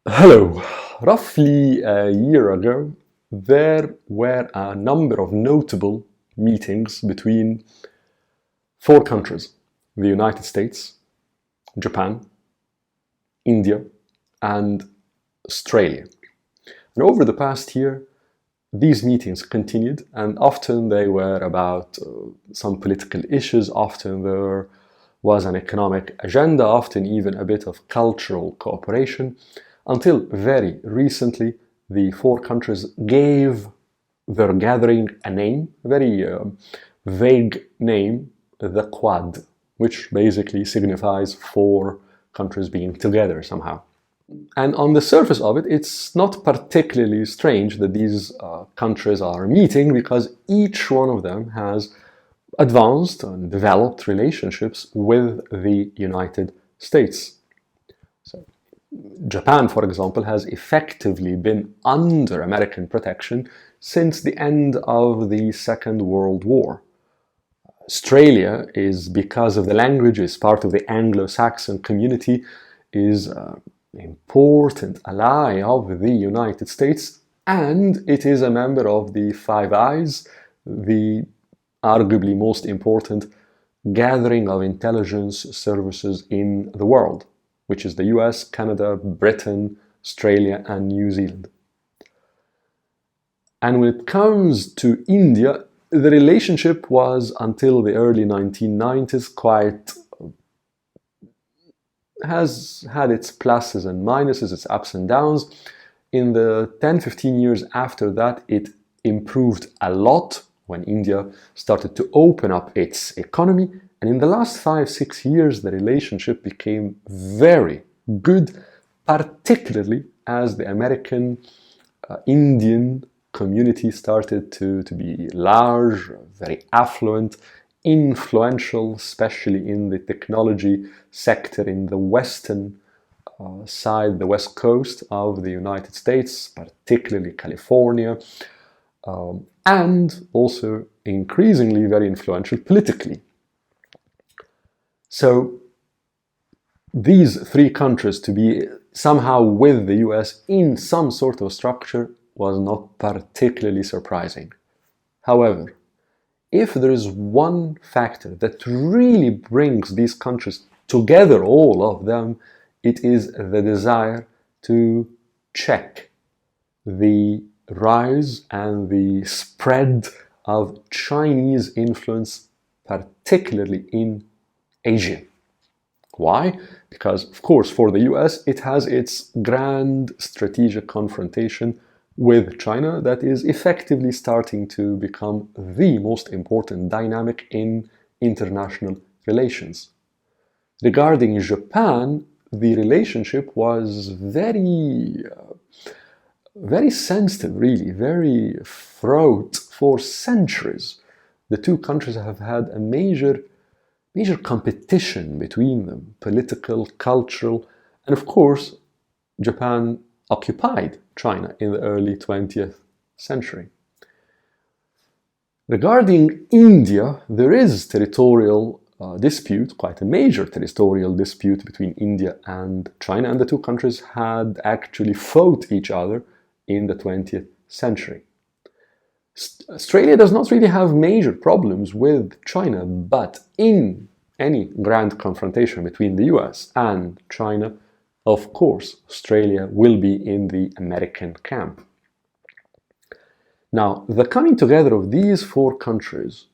Hello. Roughly a year ago, there were a number of notable meetings between four countries: the United States, Japan, India, and Australia. And over the past year, these meetings continued, and often they were about some political issues, often there was an economic agenda, often even a bit of cultural cooperation, until very recently the four countries gave their gathering a name, a very vague name, the Quad, which basically signifies four countries being together somehow. And on the surface of it, it's not particularly strange that these countries are meeting because each one of them has advanced and developed relationships with the United States. So, Japan, for example, has effectively been under American protection since the end of the Second World War. Australia is, because of the language, is part of the Anglo-Saxon community, is an important ally of the United States, and it is a member of the Five Eyes, the arguably most important gathering of intelligence services in the world, which is the US, Canada, Britain, Australia, and New Zealand. And when it comes to India, the relationship was, until the early 1990s, has had its pluses and minuses, its ups and downs. In the 10-15 years after that, it improved a lot when India started to open up its economy. And in the last 5-6 years, the relationship became very good, particularly as the American Indian community started to be large, very affluent, influential, especially in the technology sector in the western side, the west coast of the United States, particularly California, and also increasingly very influential politically. So these three countries to be somehow with the US in some sort of structure was not particularly surprising. However, if there is one factor that really brings these countries together, all of them, it is the desire to check the rise and the spread of Chinese influence, particularly in Asia. Why? Because, of course, for the US, it has its grand strategic confrontation with China that is effectively starting to become the most important dynamic in international relations. Regarding Japan, the relationship was very sensitive, really, very fraught for centuries. The two countries have had a major competition between them, political, cultural, and of course, Japan occupied China in the early 20th century. Regarding India, there is territorial dispute, quite a major territorial dispute between India and China, and the two countries had actually fought each other in the 20th century. Australia does not really have major problems with China, but in any grand confrontation between the US and China, of course, Australia will be in the American camp. Now, the coming together of these four countries,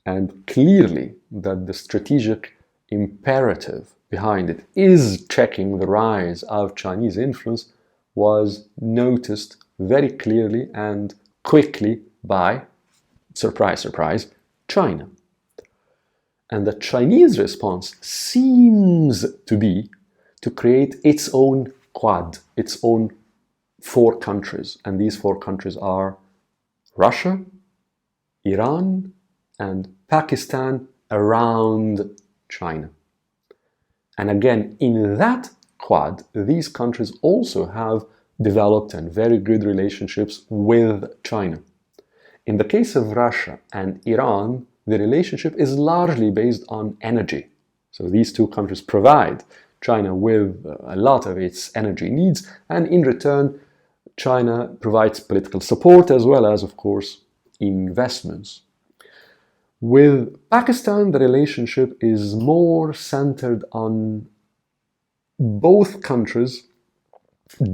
and clearly that the strategic imperative behind it is checking the rise of Chinese influence, was noticed very clearly and quickly by, surprise, surprise, China. And the Chinese response seems to be to create its own Quad, its own four countries. And these four countries are Russia, Iran, and Pakistan around China. And again, in that Quad, these countries also have developed and very good relationships with China. In the case of Russia and Iran, the relationship is largely based on energy. So these two countries provide China with a lot of its energy needs, and in return, China provides political support as well as, of course, investments. With Pakistan, the relationship is more centered on both countries'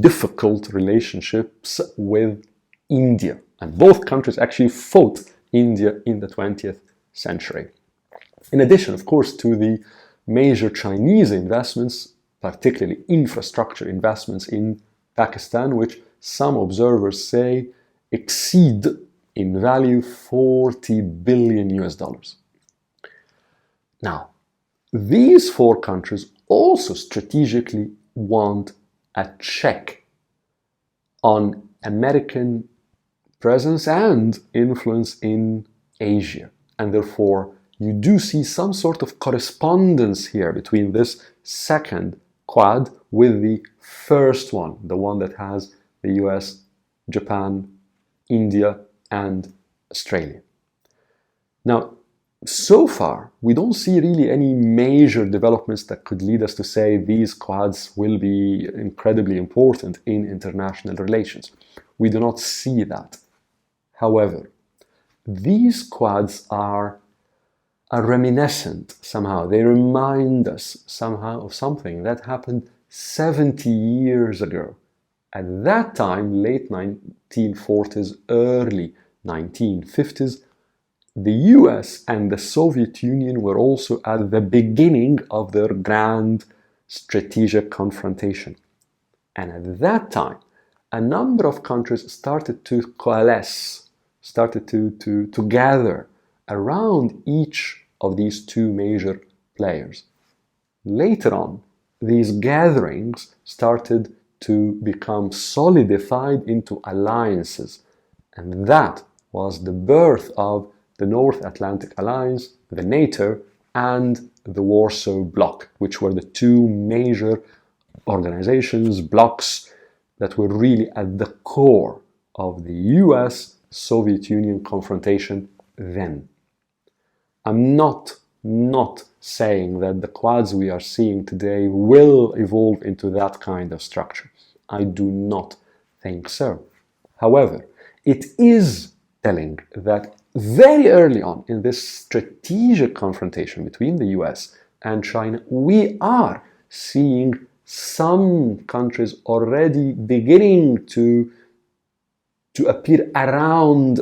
difficult relationships with India. And both countries actually fought India in the 20th century. In addition, of course, to the major Chinese investments, particularly infrastructure investments in Pakistan, which some observers say exceed in value 40 billion US dollars. Now, these four countries also strategically want a check on American presence and influence in Asia. And therefore, you do see some sort of correspondence here between this second Quad with the first one, the one that has the US, Japan, India, and Australia. Now, so far, we don't see really any major developments that could lead us to say these Quads will be incredibly important in international relations. We do not see that. However, these Quads are reminiscent somehow. They remind us somehow of something that happened 70 years ago. At that time, late 1940s, early 1950s, the US and the Soviet Union were also at the beginning of their grand strategic confrontation. And at that time, a number of countries started to coalesce, started to gather around each of these two major players. Later on, these gatherings started to become solidified into alliances. And that was the birth of the North Atlantic Alliance, the NATO, and the Warsaw Bloc, which were the two major organizations, blocs, that were really at the core of the US-Soviet Union confrontation then. I'm not saying that the Quads we are seeing today will evolve into that kind of structure. I do not think so. However, it is telling that very early on in this strategic confrontation between the US and China, we are seeing some countries already beginning to appear around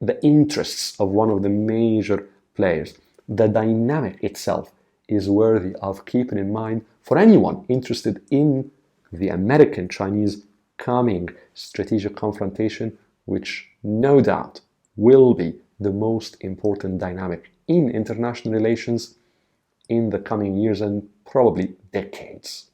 the interests of one of the major players. The dynamic itself is worthy of keeping in mind for anyone interested in the American-Chinese coming strategic confrontation, which no doubt will be the most important dynamic in international relations in the coming years and probably decades.